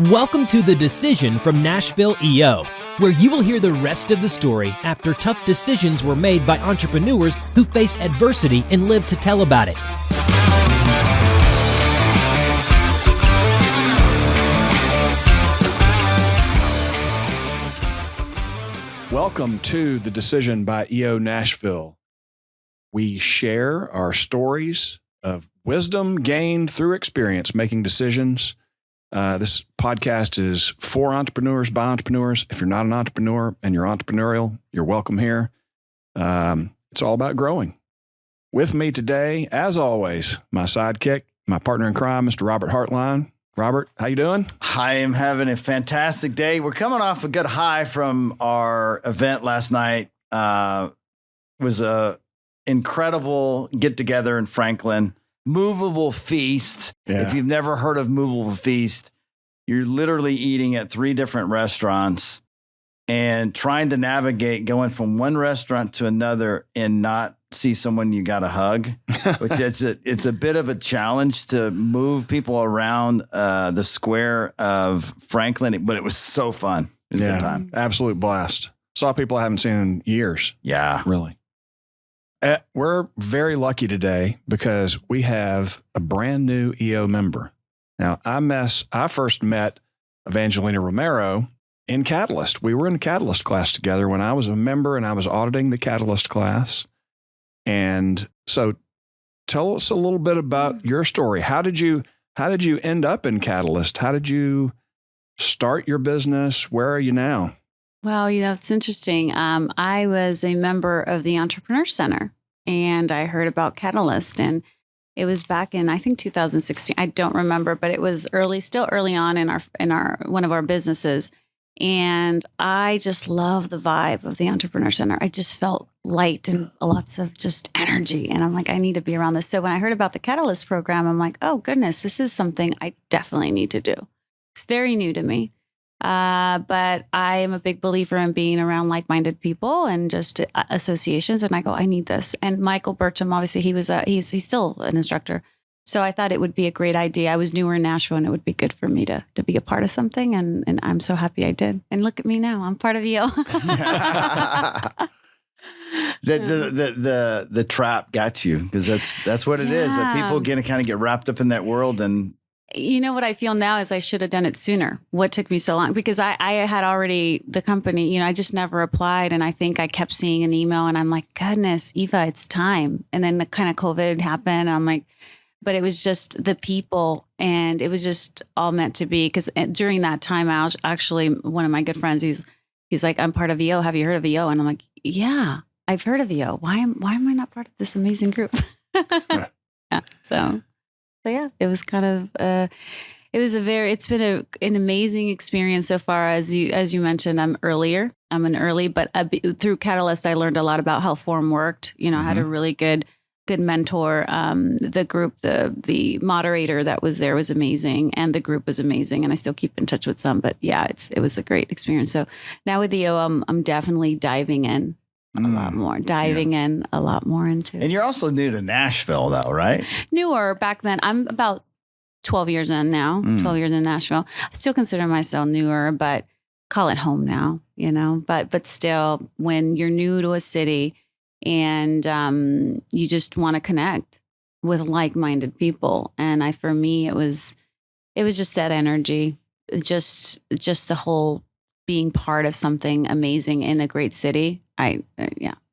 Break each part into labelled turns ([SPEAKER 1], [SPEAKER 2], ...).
[SPEAKER 1] Welcome to The Decision from Nashville EO, where you will hear the rest of the story after tough decisions were made by entrepreneurs who faced adversity and lived to tell about it.
[SPEAKER 2] Welcome to The Decision by EO Nashville. We share our stories of wisdom gained through experience making decisions. This podcast is for entrepreneurs, by entrepreneurs. If you're not an entrepreneur and you're entrepreneurial, you're welcome here. It's all about growing. With me today, as always, my sidekick, my partner in crime, Mr. Robert Hartline. Robert, how you doing?
[SPEAKER 3] I am having a fantastic day. We're coming off a good high from our event last night. It was a incredible get-together in Franklin. Movable Feast. Yeah. If you've never heard of Movable Feast, you're literally eating at 3 different restaurants and trying to navigate going from one restaurant to another and not see someone you got to hug, which it's a bit of a challenge to move people around the square of Franklin, but it was so fun. It was a good time.
[SPEAKER 2] Absolute blast. Saw people I haven't seen in years.
[SPEAKER 3] Yeah.
[SPEAKER 2] Really. We're very lucky today because we have a brand new EO member. Now, I first met Eva Angelina Romero in Catalyst. We were in a Catalyst class together when I was a member and I was auditing the Catalyst class. And so tell us a little bit about your story. How did you end up in Catalyst? How did you start your business? Where are you now?
[SPEAKER 4] Well, it's interesting. I was a member of the Entrepreneur Center and I heard about Catalyst, and it was back in, I think, 2016. I don't remember, but it was still early on in our one of our businesses. And I just love the vibe of the Entrepreneur Center. I just felt light and lots of just energy. And I'm like, I need to be around this. So when I heard about the Catalyst program, I'm like, oh goodness, this is something I definitely need to do. It's very new to me. But I am a big believer in being around like-minded people and just associations. And I go, I need this. And Michael Burcham, obviously, he's still an instructor. So I thought it would be a great idea. I was newer in Nashville, and it would be good for me to be a part of something. And I'm so happy I did. And look at me now. I'm part of EO.
[SPEAKER 3] The trap got you, because that's what it is. That people kind of get wrapped up in that world. And
[SPEAKER 4] you know what I feel now is I should have done it sooner. What took me so long? Because I had already the company, I just never applied. And I think I kept seeing an email and I'm like, goodness, Eva, it's time. And then the kind of COVID happened. And I'm like, but it was just the people, and it was just all meant to be. Because during that time, I was actually, one of my good friends, he's like, I'm part of EO. Have you heard of EO? And I'm like, yeah, I've heard of EO. Why am I not part of this amazing group? So yeah, it was kind of, it's been an amazing experience so far. As you mentioned, I'm an early, but through Catalyst, I learned a lot about how form worked. I had a really good mentor. The group, the moderator that was there was amazing, and the group was amazing. And I still keep in touch with some, but yeah, it was a great experience. So now with EO, I'm definitely diving in. A lot more into it.
[SPEAKER 3] And you're also new to Nashville, though, right?
[SPEAKER 4] Newer back then. I'm about 12 years in now, 12 years in Nashville. I still consider myself newer, but call it home now, But still, when you're new to a city and you just want to connect with like-minded people. And for me, it was just that energy, just the whole being part of something amazing in a great city. And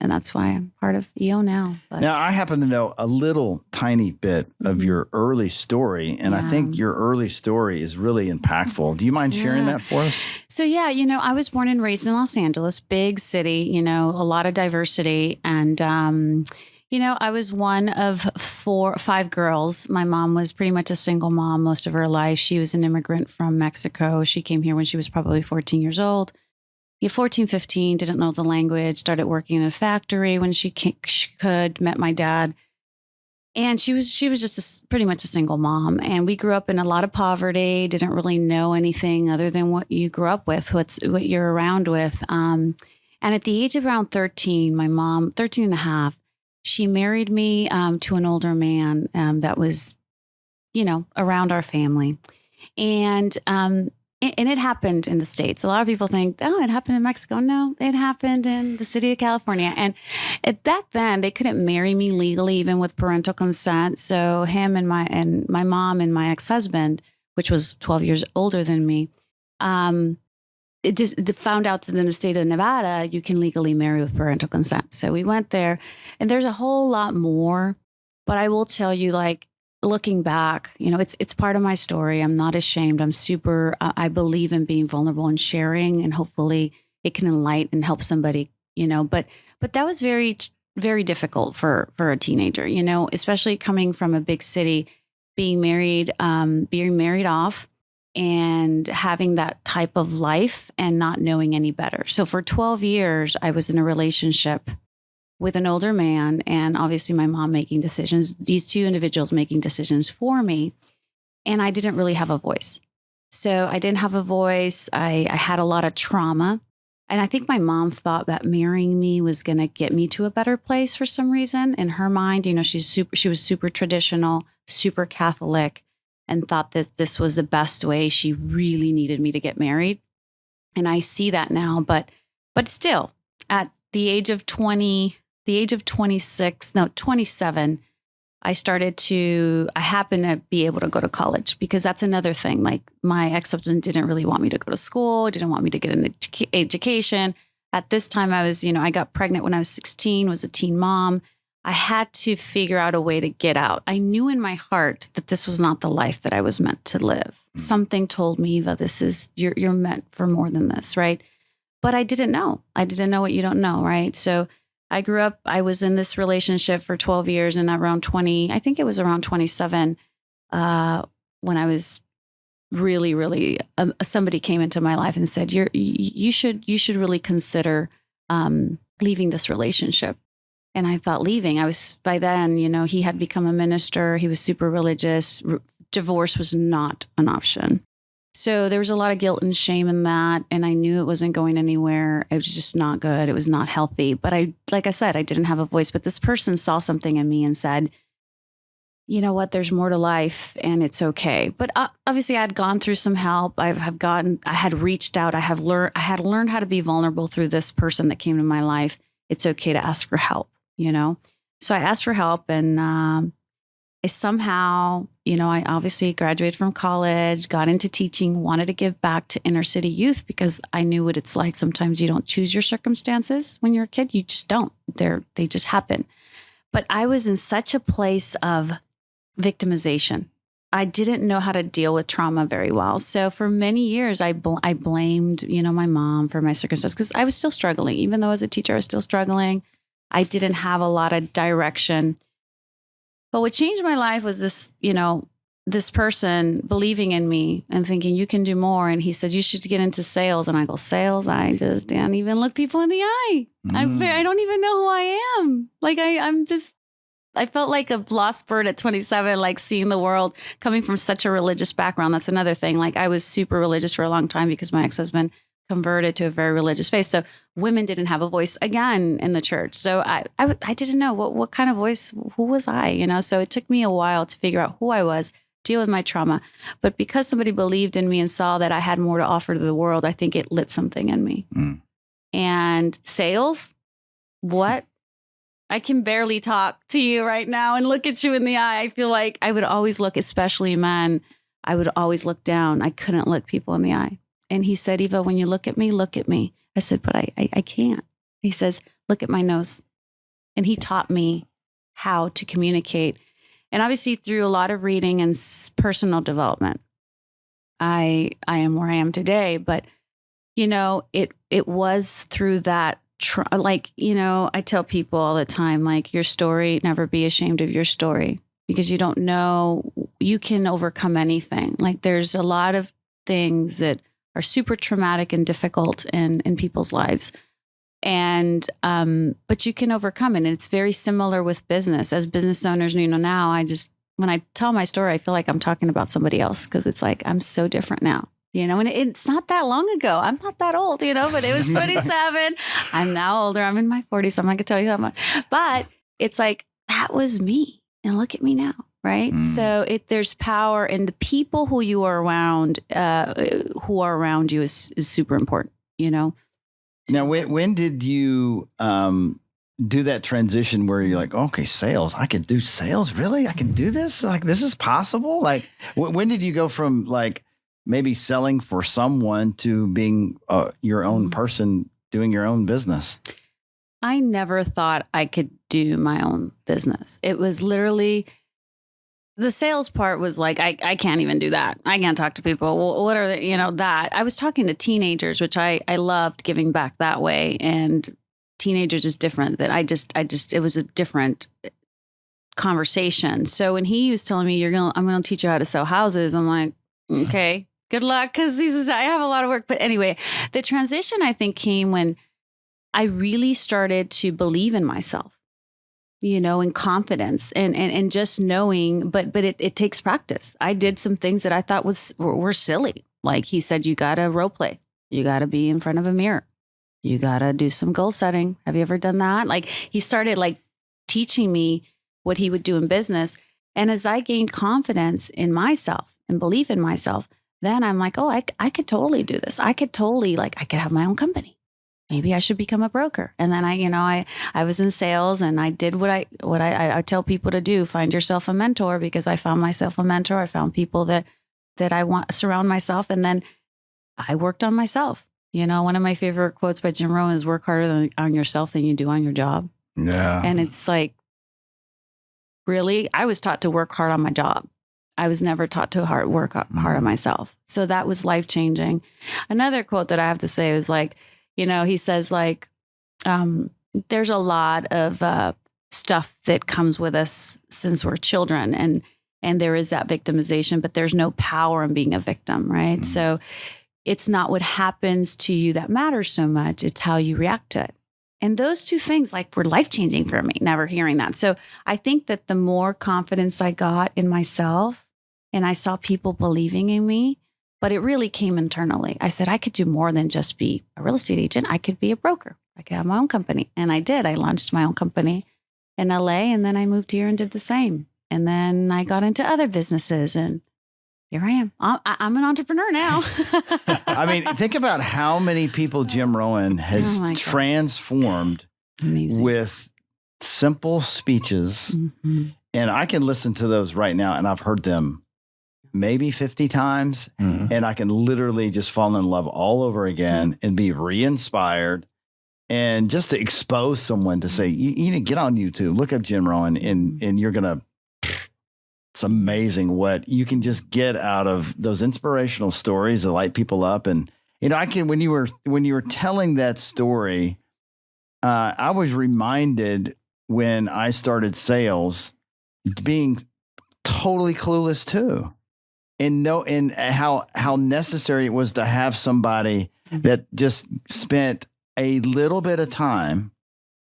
[SPEAKER 4] that's why I'm part of EO now. But.
[SPEAKER 3] Now, I happen to know a little tiny bit of your early story, and I think your early story is really impactful. Do you mind sharing that for us?
[SPEAKER 4] So, I was born and raised in Los Angeles, big city, a lot of diversity. And, I was one of 5 girls. My mom was pretty much a single mom most of her life. She was an immigrant from Mexico. She came here when she was probably 14 years old. 14, 15, didn't know the language, started working in a factory when she could, met my dad. And she was just pretty much a single mom. And we grew up in a lot of poverty, didn't really know anything other than what you grew up with, what you're around with. And at the age of around 13, my mom, 13 and a half, she married me to an older man that was, around our family. And and it happened in the States. A lot of people think, oh, it happened in Mexico. No, it happened in the city of California. And back then, they couldn't marry me legally, even with parental consent. So him and my mom and my ex-husband, which was 12 years older than me, it just found out that in the state of Nevada, you can legally marry with parental consent. So we went there, and there's a whole lot more. But I will tell you, like, looking back, it's part of my story. I'm not ashamed. I'm super, I believe in being vulnerable and sharing, and hopefully it can enlighten and help somebody, but that was very, very difficult for a teenager, especially coming from a big city, being married off and having that type of life and not knowing any better. So for 12 years, I was in a relationship with an older man, and obviously my mom making decisions, these two individuals making decisions for me. And I didn't really have a voice. So I didn't have a voice. I had a lot of trauma. And I think my mom thought that marrying me was going to get me to a better place for some reason. In her mind, she was super traditional, super Catholic, and thought that this was the best way. She really needed me to get married. And I see that now, but still, at the age of 27, I happened to be able to go to college, because that's another thing. Like, my ex-husband didn't really want me to go to school, didn't want me to get an education. At this time, I got pregnant when I was 16, was a teen mom. I had to figure out a way to get out. I knew in my heart that this was not the life that I was meant to live. Something told me, Eva, you're meant for more than this, right? But I didn't know. I didn't know what you don't know, right? So I grew up, I was in this relationship for 12 years, and around 27, when I was really, really, somebody came into my life and said, you should really consider leaving this relationship. And I thought, leaving? By then, he had become a minister. He was super religious. Divorce was not an option. So there was a lot of guilt and shame in that. And I knew it wasn't going anywhere. It was just not good. It was not healthy. But like I said, I didn't have a voice. But this person saw something in me and said, you know what, there's more to life, and it's okay. But obviously I had gone through some help. I had reached out. I had learned how to be vulnerable through this person that came to my life. It's okay to ask for help, So I asked for help, and I somehow, I obviously graduated from college, got into teaching, wanted to give back to inner city youth, because I knew what it's like. Sometimes you don't choose your circumstances when you're a kid. You just don't. They just happen. But I was in such a place of victimization. I didn't know how to deal with trauma very well. So for many years, I blamed, my mom for my circumstances, because I was still struggling. Even though as a teacher, I was still struggling. I didn't have a lot of direction. But what changed my life was this, this person believing in me and thinking, you can do more. And he said, you should get into sales. And I go, sales? I just can't even look people in the eye. I don't even know who I am. Like, I felt like a lost bird at 27, like seeing the world, coming from such a religious background. That's another thing. Like, I was super religious for a long time because my ex-husband converted to a very religious faith. So women didn't have a voice again in the church. So I didn't know what kind of voice, who was I, So it took me a while to figure out who I was, deal with my trauma. But because somebody believed in me and saw that I had more to offer to the world, I think it lit something in me. And sales, what? I can barely talk to you right now and look at you in the eye. I feel like I would always look, especially men, I would always look down. I couldn't look people in the eye. And he said, Eva, when you look at me, look at me. I said, but I can't. He says, look at my nose. And he taught me how to communicate. And obviously through a lot of reading and personal development, I am where I am today. But, it was through that, I tell people all the time, like, your story, never be ashamed of your story, because you don't know, you can overcome anything. Like, there's a lot of things that are super traumatic and difficult in people's lives. And, but you can overcome it. And it's very similar with business. As business owners, now when I tell my story, I feel like I'm talking about somebody else, because it's like, I'm so different now, and it's not that long ago. I'm not that old, but it was 27. I'm now older. I'm in my 40s. So I'm not going to tell you that much, but it's like, that was me. And look at me now. Right. So there's power in the people who you are around, who are around you is super important, you know?
[SPEAKER 3] Now, when did you do that transition where you're like, okay, sales, I can do sales? Really? I can do this? Like, this is possible? Like, when did you go from like maybe selling for someone to being your own person, doing your own business?
[SPEAKER 4] I never thought I could do my own business. It was literally, the sales part was like, I can't even do that. I can't talk to people. Well, what are they, that. I was talking to teenagers, which I loved giving back that way. And teenagers is different. That it was a different conversation. So when he was telling me, I'm going to teach you how to sell houses, I'm like, okay, good luck. Cause I have a lot of work. But anyway, the transition I think came when I really started to believe in myself, and confidence and just knowing, but it takes practice. I did some things that I thought were silly. Like he said, you got to role play. You got to be in front of a mirror. You got to do some goal setting. Have you ever done that? Like he started like teaching me what he would do in business. And as I gained confidence in myself and belief in myself, then I'm like, oh, I could totally do this. I could totally I could have my own company. Maybe I should become a broker. And then I was in sales and I did what I tell people to do. Find yourself a mentor, because I found myself a mentor. I found people that I want to surround myself. And then I worked on myself. One of my favorite quotes by Jim Rohn is work harder on yourself than you do on your job.
[SPEAKER 3] Yeah.
[SPEAKER 4] And it's like, really, I was taught to work hard on my job. I was never taught to work hard on myself. So that was life-changing. Another quote that I have to say was like, he says like, there's a lot of stuff that comes with us since we're children, and there is that victimization, but there's no power in being a victim, right? Mm-hmm. So it's not what happens to you that matters so much. It's how you react to it. And those two things were life-changing for me, never hearing that. So I think that the more confidence I got in myself and I saw people believing in me, but it really came internally. I said, I could do more than just be a real estate agent. I could be a broker. I could have my own company. And I did. I launched my own company in LA, and then I moved here and did the same. And then I got into other businesses, and here I am. I'm an entrepreneur now.
[SPEAKER 3] I mean, think about how many people Jim Rohn has transformed with simple speeches. Mm-hmm. And I can listen to those right now, and I've heard them maybe 50 times, and I can literally just fall in love all over again and be re-inspired, and just to expose someone to say, you need to get on YouTube, look up Jim Rohn, and you're going to, it's amazing what you can just get out of those inspirational stories that light people up. And, when you were telling that story, I was reminded when I started sales being totally clueless too. And how necessary it was to have somebody that just spent a little bit of time,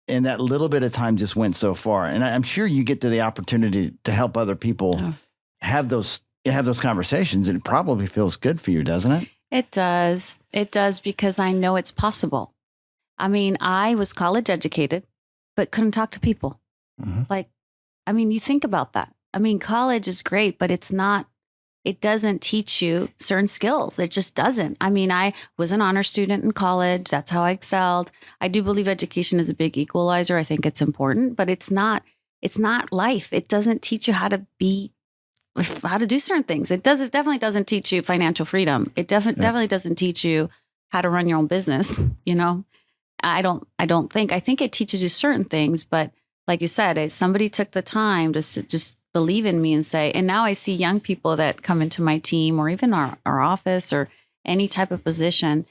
[SPEAKER 3] and that little bit of time just went so far. And I'm sure you get to the opportunity to help other people have those conversations, and it probably feels good for you, doesn't it?
[SPEAKER 4] It does. It does, because I know it's possible. I mean, I was college educated, but couldn't talk to people. Mm-hmm. You think about that. College is great, but it doesn't teach you certain skills. It just doesn't. I was an honor student in college. That's how I excelled. I do believe education is a big equalizer. I think it's important, but it's not life. It doesn't teach you how to do certain things. It definitely doesn't teach you financial freedom. It definitely doesn't teach you how to run your own business. I think it teaches you certain things, but like you said, somebody took the time to just believe in me and say, and now I see young people that come into my team or even our office or any type of position,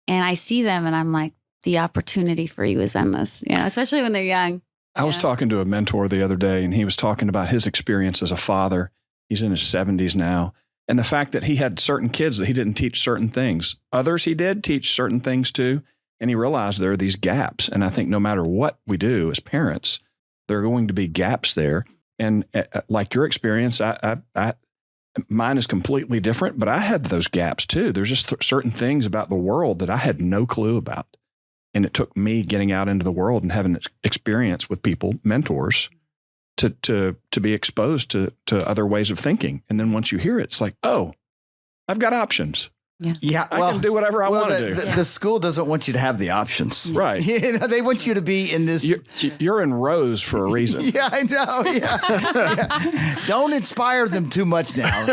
[SPEAKER 4] and I see them and I'm like, the opportunity for you is endless, especially when they're young.
[SPEAKER 2] I was talking to a mentor the other day, and he was talking about his experience as a father. He's in his 70s now. And the fact that he had certain kids that he didn't teach certain things. Others he did teach certain things to, and he realized there are these gaps. And I think no matter what we do as parents, there are going to be gaps there. And like your experience, mine is completely different, but I had those gaps too. There's just certain things about the world that I had no clue about. And it took me getting out into the world and having experience with people, mentors, to be exposed to other ways of thinking. And then once you hear it, it's like, oh, I've got options.
[SPEAKER 3] Yeah,
[SPEAKER 2] I can do whatever I want to do.
[SPEAKER 3] The school doesn't want you to have the options.
[SPEAKER 2] Right.
[SPEAKER 3] They want you to be in this.
[SPEAKER 2] You're in rows for a reason.
[SPEAKER 3] Yeah, I know. Yeah. Don't inspire them too much now.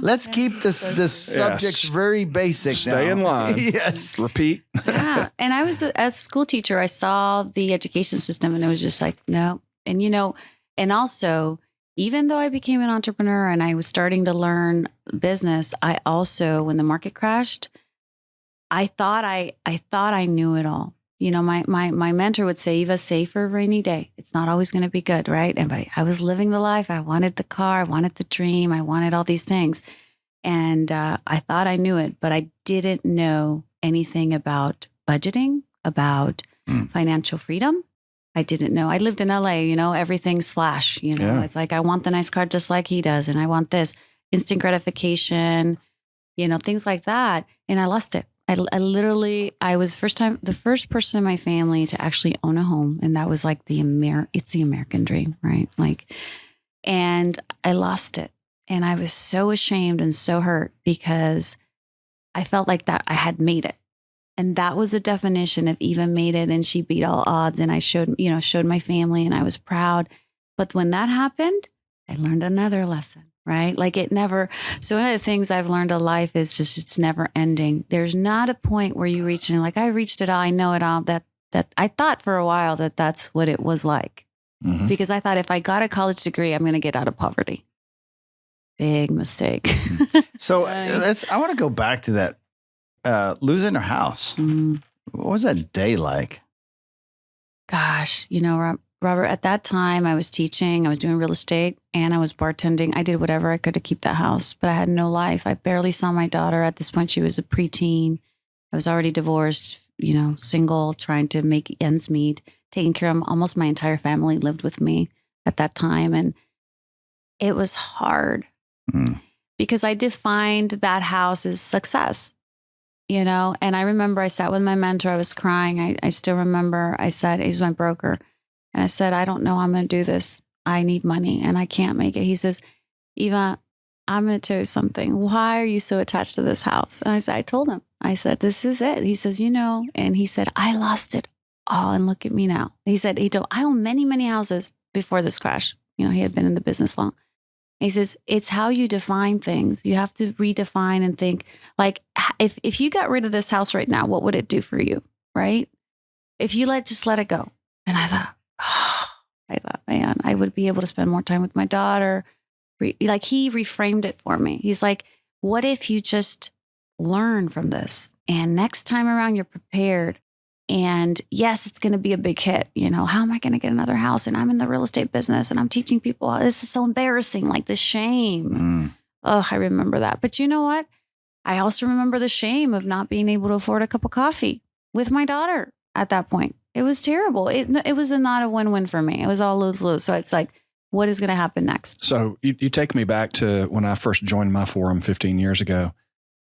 [SPEAKER 3] Let's keep this subjects very basic.
[SPEAKER 2] Stay in line.
[SPEAKER 3] Yes.
[SPEAKER 2] Repeat.
[SPEAKER 4] Yeah. And I was, as a school teacher, I saw the education system and it was just like, no. And, and also, even though I became an entrepreneur and I was starting to learn business, I also, when the market crashed, I thought I knew it all. My mentor would say, Eva, save for a rainy day. It's not always going to be good, right? And I was living the life. I wanted the car. I wanted the dream. I wanted all these things. And I thought I knew it, but I didn't know anything about budgeting, about financial freedom. I didn't know. I lived in LA, everything's flash, It's like, I want the nice car just like he does. And I want this instant gratification, things like that. And I lost it. I was the first person in my family to actually own a home. And that was like it's the American dream, right? And I lost it. And I was so ashamed and so hurt because I felt like that I had made it. And that was the definition of Eva made it, and she beat all odds. And I showed my family, and I was proud. But when that happened, I learned another lesson, right? So one of the things I've learned in life is just, it's never ending. There's not a point where you reach and I reached it all, I know it all. That I thought for a while that's what it was like. Mm-hmm. Because I thought if I got a college degree, I'm going to get out of poverty. Big mistake.
[SPEAKER 3] So I want to go back to that. Losing her house. What was that day like?
[SPEAKER 4] Gosh, Robert, at that time I was teaching, I was doing real estate, and I was bartending. I did whatever I could to keep that house, but I had no life. I barely saw my daughter. At this point, she was a preteen. I was already divorced, single, trying to make ends meet, taking care of almost my entire family lived with me at that time. And it was hard because I defined that house as success. And I remember I sat with my mentor. I was crying. I still remember I said, he's my broker. And I said, I don't know how I'm going to do this. I need money and I can't make it. He says, Eva, I'm going to tell you something. Why are you so attached to this house? And I told him, this is it. He says, and he said, I lost it all. And look at me now. He said, I own many, many houses before this crash. He had been in the business long. He says, it's how you define things. You have to redefine and think like, if you got rid of this house right now, what would it do for you? Right? If you just let it go. And I thought, man, I would be able to spend more time with my daughter. He reframed it for me. He's like, what if you just learn from this? And next time around, you're prepared. And yes, it's going to be a big hit. How am I going to get another house? And I'm in the real estate business and I'm teaching people. This is so embarrassing, like the shame. Oh, I remember that. But you know what? I also remember the shame of not being able to afford a cup of coffee with my daughter at that point. It was terrible. It was not a win-win for me. It was all lose-lose. So it's like, what is going to happen next?
[SPEAKER 2] So you take me back to when I first joined my forum 15 years ago.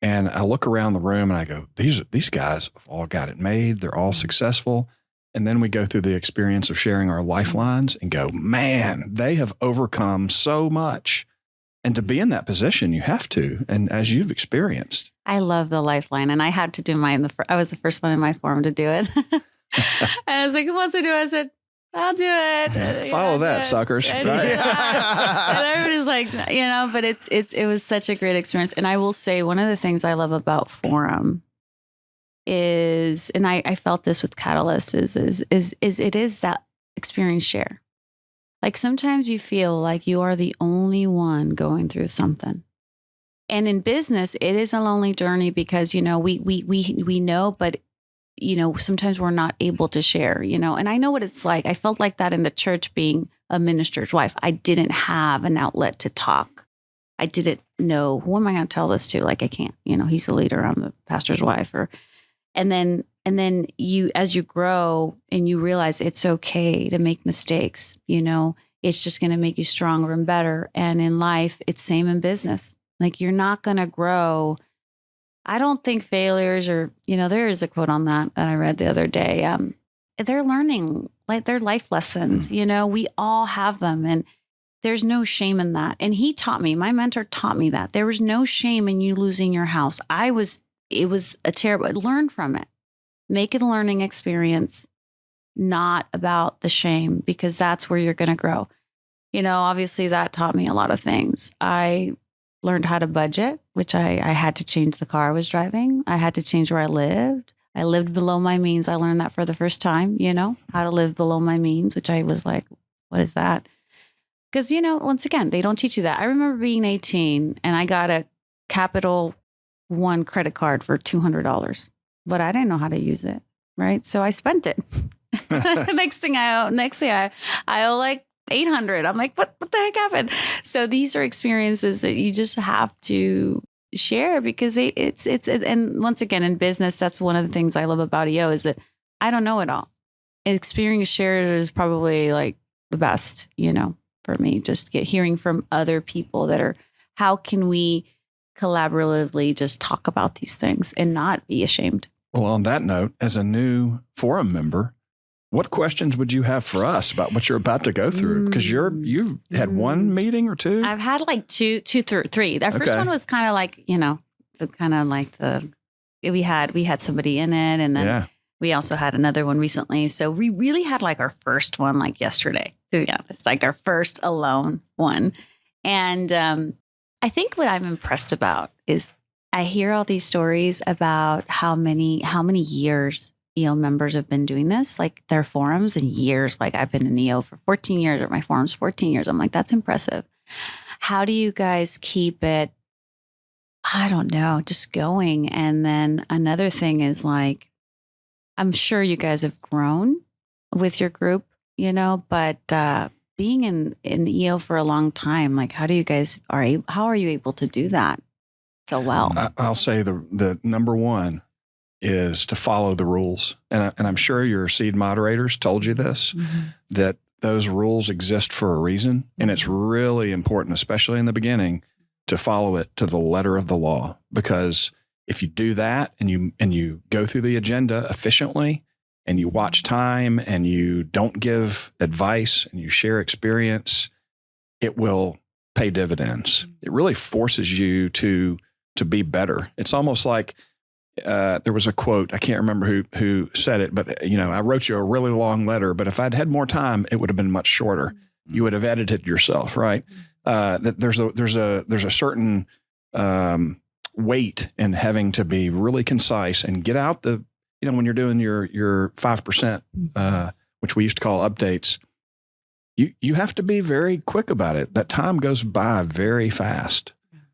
[SPEAKER 2] And I look around the room and I go, these guys have all got it made. They're all successful. And then we go through the experience of sharing our lifelines and go, man, they have overcome so much. And to be in that position, you have to. And as you've experienced.
[SPEAKER 4] I love the lifeline. And I had to do mine. I was the first one in my forum to do it. And I was like, who wants to do it? I said, I'll do it.
[SPEAKER 2] Follow that, suckers.
[SPEAKER 4] And everybody's like, but it was such a great experience. And I will say one of the things I love about Forum is, and I felt this with Catalyst, is it is that experience share. Like sometimes you feel like you are the only one going through something. And in business, it is a lonely journey because, we know, but sometimes we're not able to share, and I know what it's like. I felt like that in the church being a minister's wife. I didn't have an outlet to talk. I didn't know, who am I going to tell this to? Like, I can't, he's the leader, I'm the pastor's wife. And then you, as you grow and you realize it's okay to make mistakes, it's just going to make you stronger and better. And in life, it's same in business. Like you're not going to grow. I don't think failures are, there is a quote on that I read the other day. They're learning, like they're life lessons, we all have them. And there's no shame in that. And he taught me, my mentor taught me that there was no shame in you losing your house. It was a terrible, learn from it. Make it a learning experience, not about the shame, because that's where you're going to grow. Obviously that taught me a lot of things. I learned how to budget, which I had to change the car I was driving. I had to change where I lived. I lived below my means. I learned that for the first time, how to live below my means, which I was like, what is that? Because, once again, they don't teach you that. I remember being 18 and I got a Capital One credit card for $200, but I didn't know how to use it. Right. So I spent it. Next thing I owe like 800. I'm like, what the heck happened? So these are experiences that you just have to share, because it's and once again, in business, that's one of the things I love about EO is that I don't know it all. Experience shared is probably like the best, for me, just hearing from other people that are, how can we collaboratively just talk about these things and not be ashamed?
[SPEAKER 2] Well, on that note, as a new forum member, what questions would you have for us about what you're about to go through? Because you've had one meeting or two?
[SPEAKER 4] I've had like two, three. Our first one was kind of like, we had somebody in it, and then we also had another one recently. So we really had like our first one like yesterday, to be honest, like our first alone one. And I think what I'm impressed about is I hear all these stories about how many years EO members have been doing this, like their forums, and years. Like I've been in EO for 14 years, or my forums 14 years. I'm like, that's impressive. How do you guys keep it, I don't know, just going? And then another thing is like, I'm sure you guys have grown with your group, but being in EO for a long time, like how are you able to do that so well?
[SPEAKER 2] I'll say the number one is to follow the rules. And I'm sure your seed moderators told you this, that those rules exist for a reason. And it's really important, especially in the beginning, to follow it to the letter of the law. Because if you do that and you go through the agenda efficiently, and you watch time, and you don't give advice, and you share experience, it will pay dividends. It really forces you to be better. It's almost like, there was a quote, I can't remember who said it, but I wrote you a really long letter, but if I'd had more time, it would have been much shorter. You would have edited yourself, right? That there's a certain weight in having to be really concise and get out the, when you're doing your 5%, which we used to call updates, you have to be very quick about it. That time goes by very fast.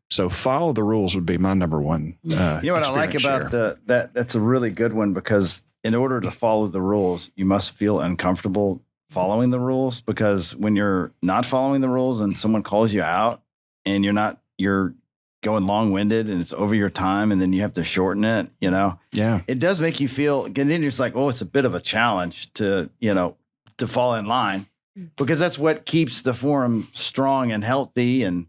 [SPEAKER 2] So follow the rules would be my number one.
[SPEAKER 3] What I like about that's a really good one, because in order to follow the rules, you must feel uncomfortable following the rules, because when you're not following the rules and someone calls you out and you're going long-winded and it's over your time, and then you have to shorten it, Yeah. It does make you feel, and then you're just like, oh, it's a bit of a challenge to fall in line, because that's what keeps the forum strong and healthy. And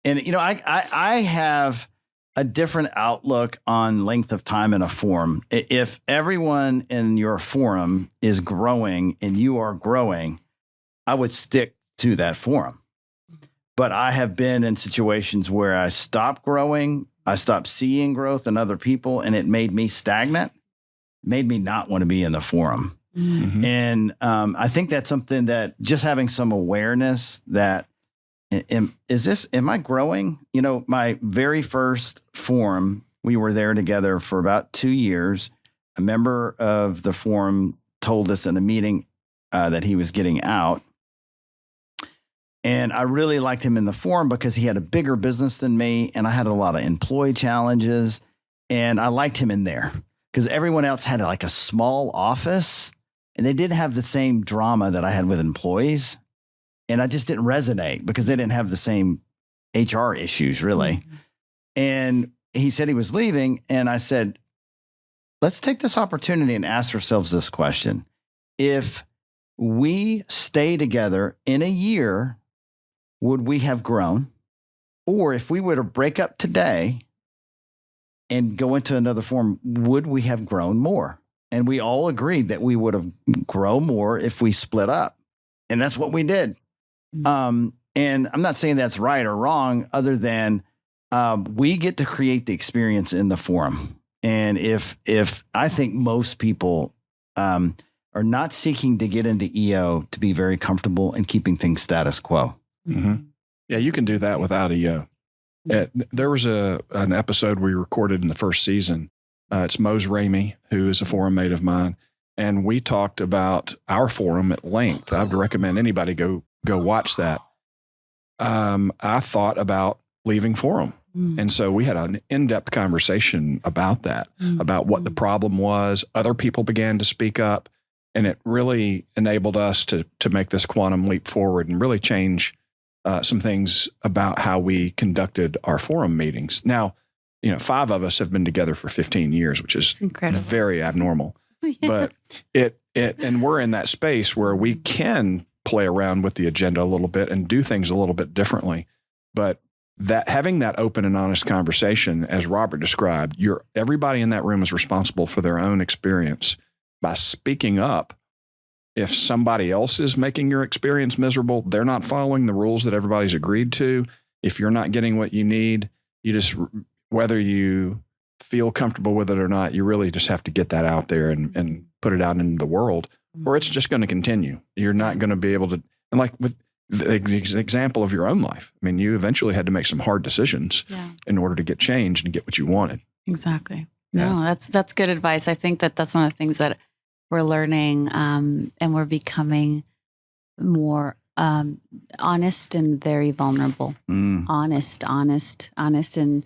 [SPEAKER 3] I have a different outlook on length of time in a forum. If everyone in your forum is growing and you are growing, I would stick to that forum. But I have been in situations where I stopped growing, I stopped seeing growth in other people, and it made me stagnant, made me not want to be in the forum. Mm-hmm. And I think that's something that just having some awareness that, am I growing? My very first forum, we were there together for about 2 years. A member of the forum told us in a meeting that he was getting out. And I really liked him in the forum because he had a bigger business than me, and I had a lot of employee challenges, and I liked him in there because everyone else had like a small office, and they didn't have the same drama that I had with employees. And I just didn't resonate because they didn't have the same HR issues, really. Mm-hmm. And he said he was leaving, and I said, let's take this opportunity and ask ourselves this question. If we stay together in a year, would we have grown? Or if we were to break up today and go into another forum, would we have grown more? And we all agreed that we would have grown more if we split up. And that's what we did. And I'm not saying that's right or wrong, other than we get to create the experience in the forum. And if I think most people are not seeking to get into EO to be very comfortable and keeping things status quo.
[SPEAKER 2] Mm-hmm. Yeah, you can do that without EO. There was an episode we recorded in the first season. It's Mose Ramey, who is a forum mate of mine. And we talked about our forum at length. I would recommend anybody go watch that. I thought about leaving forum. And so we had an in-depth conversation about that, about what the problem was. Other people began to speak up, and it really enabled us to make this quantum leap forward and really change some things about how we conducted our forum meetings. Now, 5 of us have been together for 15 years, which is very abnormal.
[SPEAKER 4] Yeah.
[SPEAKER 2] But and we're in that space where we can play around with the agenda a little bit and do things a little bit differently. But that having that open and honest conversation, as Robert described, everybody in that room is responsible for their own experience. By speaking up, if somebody else is making your experience miserable, they're not following the rules that everybody's agreed to. If you're not getting what you need, whether you feel comfortable with it or not, you really just have to get that out there and put it out into the world, or it's just going to continue. You're not going to be able to, and like with the example of your own life, I mean, you eventually had to make some hard decisions in order to get change and get what you wanted.
[SPEAKER 4] Exactly. No, that's good advice. I think that's one of the things that we're learning, and we're becoming more honest and very vulnerable. Honest, and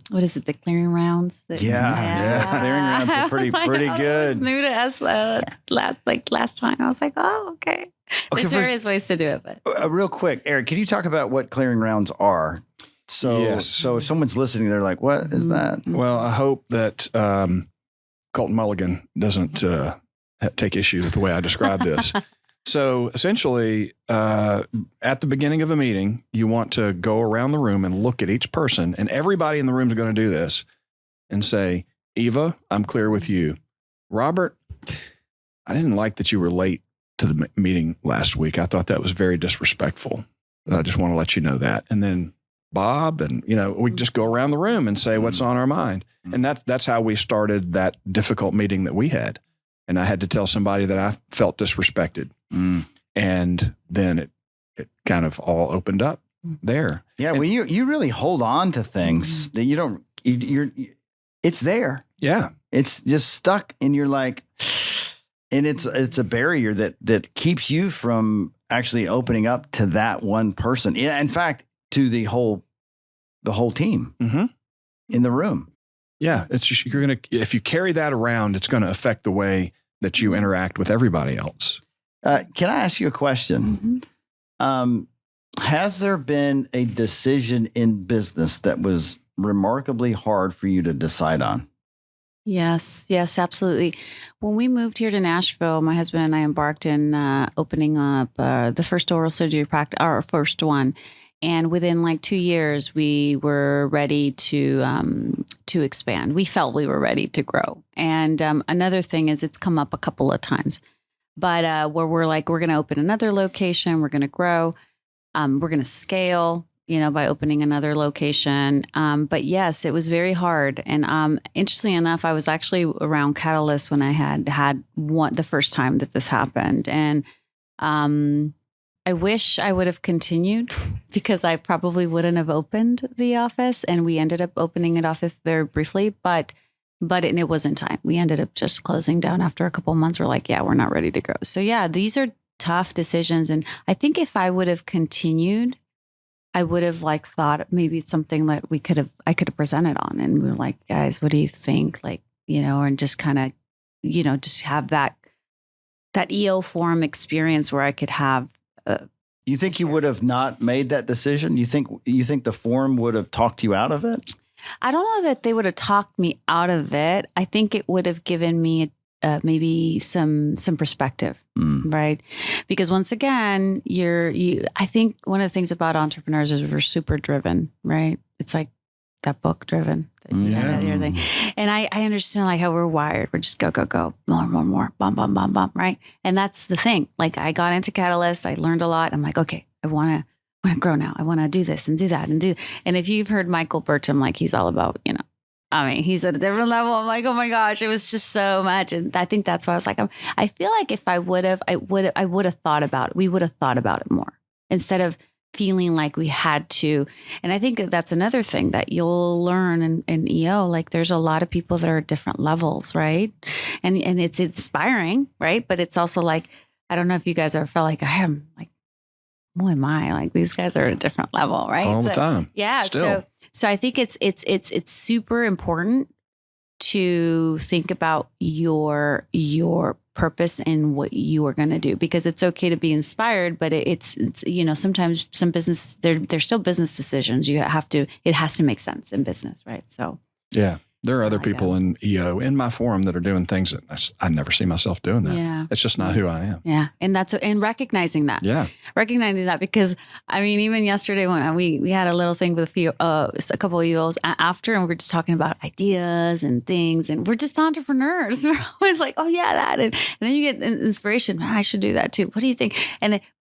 [SPEAKER 4] what is it? The clearing rounds.
[SPEAKER 3] Clearing rounds are pretty good.
[SPEAKER 4] It was new to us last time. I was like, oh, okay. There's various ways to do it, but
[SPEAKER 3] real quick, Eric, can you talk about what clearing rounds are? So if someone's listening, they're like, what is that?
[SPEAKER 2] Well, I hope that Colton Mulligan doesn't take issue with the way I describe this. So essentially, at the beginning of a meeting, you want to go around the room and look at each person, and everybody in the room is going to do this and say, Eva, I'm clear with you. Robert, I didn't like that you were late to the meeting last week. I thought that was very disrespectful. I just want to let you know that. And then Bob, and we just go around the room and say what's on our mind. And that's how we started that difficult meeting that we had. And I had to tell somebody that I felt disrespected. And then it kind of all opened up there. Yeah,
[SPEAKER 3] when you really hold on to things that you don't, it's there.
[SPEAKER 2] Yeah.
[SPEAKER 3] It's just stuck, and you're like, and it's a barrier that keeps you from actually opening up to that one person. Yeah, in fact, to the whole team in the room.
[SPEAKER 2] Yeah, it's just, if you carry that around, it's going to affect the way that you interact with everybody else.
[SPEAKER 3] Can I ask you a question? Has there been a decision in business that was remarkably hard for you to decide on?
[SPEAKER 4] Yes, absolutely. When we moved here to Nashville, my husband and I embarked in opening up the first oral surgery practice, our first one. And within like 2 years, we were ready to expand. We felt we were ready to grow. And another thing is, it's come up a couple of times, but where we're like, we're going to open another location, we're going to grow, we're going to scale, by opening another location. But yes, it was very hard. And interestingly enough, I was actually around Catalyst when I had the first time that this happened. And I wish I would have continued, because I probably wouldn't have opened the office, and we ended up opening it off very briefly, but it wasn't time. We ended up just closing down after a couple of months. We're like, we're not ready to grow. So these are tough decisions. And I think if I would have continued, I would have thought maybe it's something that I could have presented on. And we were like, guys, what do you think? And just kind of, just have that EO forum experience where I could have.
[SPEAKER 3] You think you would have not made that decision? You think the forum would have talked you out of it?
[SPEAKER 4] I don't know that they would have talked me out of it. I think it would have given me maybe some perspective, right? Because once again, I think one of the things about entrepreneurs is we're super driven, right? It's like that book Driven. That thing. And I understand how we're wired. We're just go, more, bum, right? And that's the thing. I got into Catalyst. I learned a lot. I'm like, okay, I want to want to grow now. I want to do this and do that and do. And if you've heard Michael Burcham, like he's all about, he's at a different level. I'm like, oh my gosh, it was just so much. And I think that's why I was like, I feel like if I would have thought about it. We would have thought about it more instead of feeling like we had to. And I think that's another thing that you'll learn in EO. Like there's a lot of people that are at different levels, right? And it's inspiring, right? But it's also like, I don't know if you guys ever felt like I am like, who am I? Like these guys are at a different level, right?
[SPEAKER 2] All the time.
[SPEAKER 4] Yeah.
[SPEAKER 2] Still.
[SPEAKER 4] So I think it's super important to think about your purpose and what you are going to do, because it's okay to be inspired, but it's sometimes some business, they're still business decisions. It has to make sense in business, right? So
[SPEAKER 2] yeah. There are other people in EO in my forum that are doing things that I never see myself doing that.
[SPEAKER 4] Yeah.
[SPEAKER 2] It's just not who I am.
[SPEAKER 4] Yeah. And recognizing that.
[SPEAKER 2] Yeah.
[SPEAKER 4] Recognizing that, because even yesterday when we had a little thing with a couple of EOs after, and we were just talking about ideas and things, and we're just entrepreneurs. We're always like, oh yeah, that. And then you get inspiration. I should do that too. What do you think?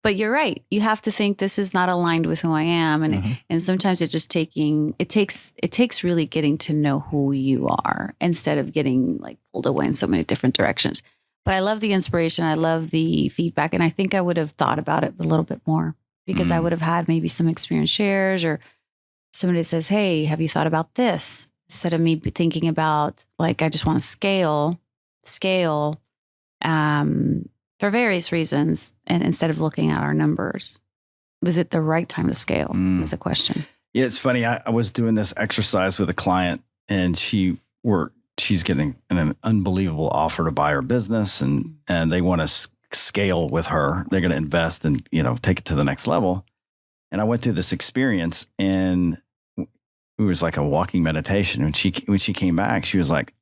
[SPEAKER 4] But you're right. You have to think this is not aligned with who I am. And sometimes it takes really getting to know who you are instead of getting like pulled away in so many different directions. But I love the inspiration. I love the feedback. And I think I would have thought about it a little bit more, because I would have had maybe some experience shares, or somebody says, hey, have you thought about this? Instead of me thinking about like, I just want to scale for various reasons. And instead of looking at our numbers, was it the right time to scale is a question.
[SPEAKER 3] Yeah, it's funny. I was doing this exercise with a client, and she's getting an unbelievable offer to buy her business, and they want to scale with her. They're going to invest and take it to the next level. And I went through this experience, and it was like a walking meditation. When she came back, she was like,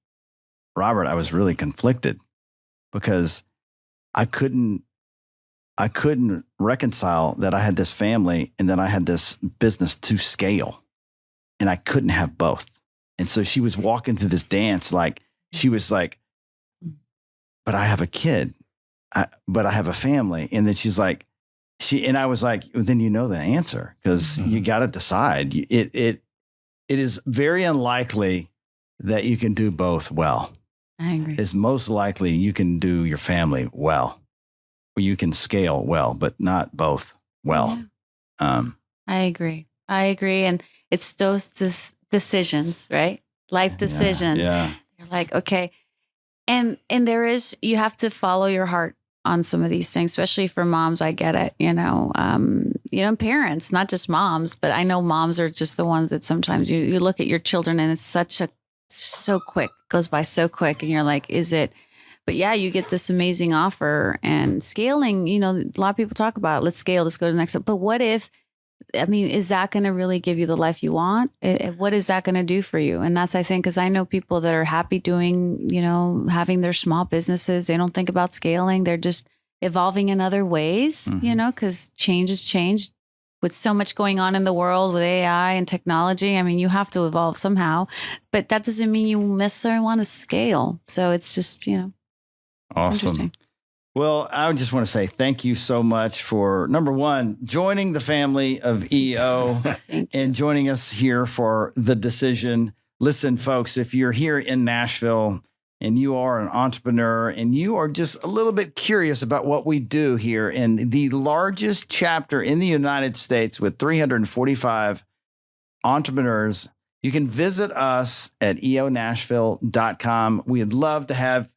[SPEAKER 3] Robert, I was really conflicted because I couldn't reconcile that I had this family and then I had this business to scale, and I couldn't have both. And so she was walking through this dance, like she was like, but I have a kid, but I have a family. And then she's like, and I was like, well, then you know the answer, because you got to decide. It is very unlikely that you can do both well.
[SPEAKER 4] I agree. It's
[SPEAKER 3] most likely you can do your family well, or you can scale well, but not both well.
[SPEAKER 4] Yeah. I agree. And it's those decisions, right? Life decisions.
[SPEAKER 3] Yeah.
[SPEAKER 4] You're like, okay. And you have to follow your heart on some of these things, especially for moms. I get it, parents, not just moms, but I know moms are just the ones that sometimes you look at your children and it's so quick, goes by so quick. And you're like, is it? But yeah, you get this amazing offer, and scaling, a lot of people talk about, let's scale, let's go to the next step. But what if, is that going to really give you the life you want? What is that going to do for you? And that's, I think, because I know people that are happy doing, having their small businesses. They don't think about scaling. They're just evolving in other ways, because change has changed with so much going on in the world with AI and technology. You have to evolve somehow, but that doesn't mean you necessarily want to scale. So it's just,
[SPEAKER 3] Awesome. Well, I just want to say thank you so much for, number one, joining the family of EO and joining us here for The Decision. Listen, folks, if you're here in Nashville and you are an entrepreneur and you are just a little bit curious about what we do here in the largest chapter in the United States with 345 entrepreneurs, you can visit us at eonashville.com. We'd love to have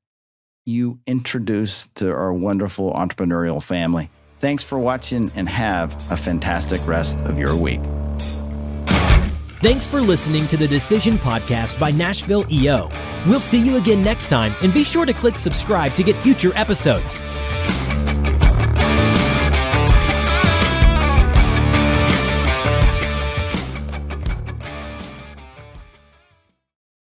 [SPEAKER 3] you introduced to our wonderful entrepreneurial family. Thanks for watching, and have a fantastic rest of your week.
[SPEAKER 1] Thanks for listening to the Decision Podcast by Nashville EO. We'll see you again next time, and be sure to click subscribe to get future episodes.